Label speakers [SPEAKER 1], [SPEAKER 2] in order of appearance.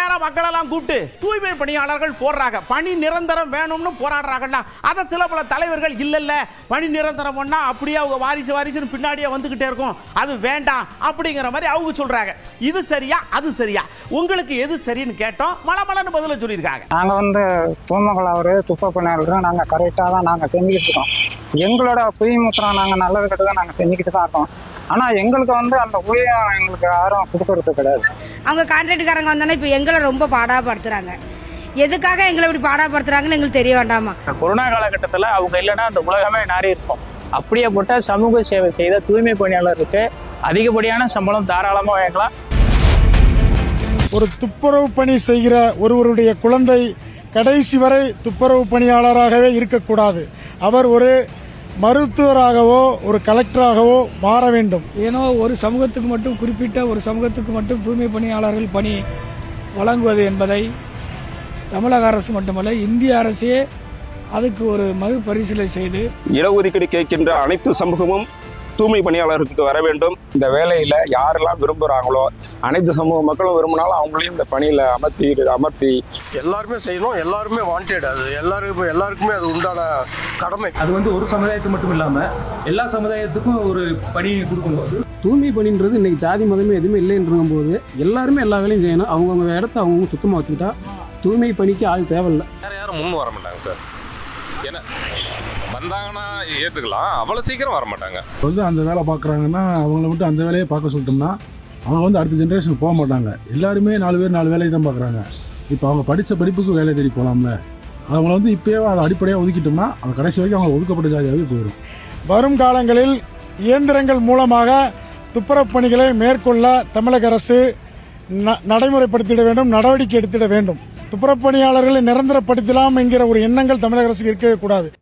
[SPEAKER 1] நேரம் மக்களெல்லாம் கூப்பிட்டு தூய்மை பணியாளர்கள் போடுறாங்க, பணி நிரந்தரம் வேணும்னு போராடுறாங்கல்ல. அதை சில பல தலைவர்கள் இல்ல பணி நிரந்தரம் பண்ணா அப்படியே அவங்க வாரிசுன்னு பின்னாடியே வந்துகிட்டே இருக்கும், அது வேண்டாம் அப்படிங்கிற மாதிரி அவங்க சொல்றாங்க. இது சரியா அது சரியா? உங்களுக்கு எது சரின்னு கேட்டோம், மலமலன்னு பதில சொல்லியிருக்காங்க.
[SPEAKER 2] நாங்க வந்து தூய்மைகள் துப்ப பணியாளர்கள் நாங்க கரெக்டா தான் நாங்க செஞ்சுக்கிட்டு இருக்கோம். எங்களோட புய்முத்திரம் நாங்க நல்லது கெட்டதான் நாங்க செஞ்சுக்கிட்டு தான் இருக்கோம். ஆனா எங்களுக்கு வந்து அந்த ஊழியம் எங்களுக்கு யாரும் கொடுக்கறது கிடையாது.
[SPEAKER 3] அவங்க கான்ட்ராக்டுக்காரங்க வந்தானே இப்போ எங்களை ரொம்ப பாடாப்படுத்துறாங்க. எதுக்காக எங்களை இப்படி பாடாப்படுத்துறாங்கன்னு எங்களுக்கு தெரிய வேண்டாமா?
[SPEAKER 4] கொரோனா காலகட்டத்தில் அவங்க இல்லைன்னா அந்த உலகமே நாரி இருக்கும். அப்படியே போட்ட சமூக சேவை செய்த தூய்மை பணியாளருக்கு அதிகப்படியான சம்பளம் தாராளமாக வாங்கலாம்.
[SPEAKER 5] ஒரு துப்புரவு பணி செய்கிற ஒருவருடைய குழந்தை கடைசி வரை துப்புரவு பணியாளராகவே இருக்கக்கூடாது. அவர் ஒரு மருத்துவராகவோ ஒரு கலெக்டராகவோ மாற வேண்டும்.
[SPEAKER 6] ஏனோ ஒரு சமூகத்துக்கு மட்டும் குறிப்பிட்ட ஒரு சமூகத்துக்கு மட்டும் தூய்மை பணியாளர்கள் பணி வழங்குவது என்பதை தமிழக அரசு மட்டுமல்ல இந்திய அரசே அதுக்கு ஒரு மறுபரிசீலனை செய்து
[SPEAKER 7] இடஒதுக்கீடு கேட்கின்ற அனைத்து சமூகமும் தூய்மை பணியாளருக்கு வர வேண்டும். இந்த வேலையில யாரெல்லாம் விரும்புறாங்களோ அனைத்து சமூக மக்களும் விரும்பினாலும் அவங்களையும் இந்த பணியில அமர்த்தி
[SPEAKER 8] எல்லாருமே செய்யணும். எல்லாருமே வாண்டட். அது எல்லாருக்குமே அது உண்டான கடமை.
[SPEAKER 9] அது வந்து ஒரு சமுதாயத்துக்கு மட்டும் இல்லாம எல்லா சமுதாயத்துக்கும் ஒரு பணி கொடுக்கும்போது தூய்மை பணின்றது இன்னைக்கு ஜாதி மதமே எதுவுமே இல்லைன்றும் போது எல்லாருமே எல்லா வேலையும் செய்யணும். அவங்கவுங்க இடத்த அவங்கவுங்க சுத்தமா வச்சுக்கிட்டா தூய்மை பணிக்கு ஆள் தேவையில்லை.
[SPEAKER 10] யாரும் முன் வர மாட்டாங்க சார். ஏன்னா வந்தாங்கன்னா ஏற்றுக்கலாம், அவ்வளோ சீக்கிரம் வர மாட்டாங்க.
[SPEAKER 5] வந்து அந்த வேலை பார்க்குறாங்கன்னா அவங்கள விட்டு அந்த வேலையை பார்க்க சொல்லிட்டோம்னா அவங்க வந்து அடுத்த ஜென்ரேஷனுக்கு போக மாட்டாங்க. எல்லாருமே 4 பேர் 4 வேலையை தான் பார்க்குறாங்க. இப்போ அவங்க படித்த படிப்புக்கு வேலை தேடி போகலாம்ல, அவங்கள வந்து இப்போயே அதை அடிப்படையாக ஒதுக்கிட்டோம்னா அது கடைசி வரைக்கும் அவங்க ஒதுக்கப்பட்ட ஜாதியாகவே போயிடும். வரும் காலங்களில் இயந்திரங்கள் மூலமாக துப்புரவு பணிகளை மேற்கொள்ள தமிழக அரசு நடைமுறைப்படுத்திட வேண்டும், நடவடிக்கை எடுத்திட வேண்டும். துப்புரவு பணியாளர்களை நிரந்தரப்படுத்தலாம் என்கிற ஒரு எண்ணங்கள் தமிழக அரசுக்கு இருக்கவே கூடாது.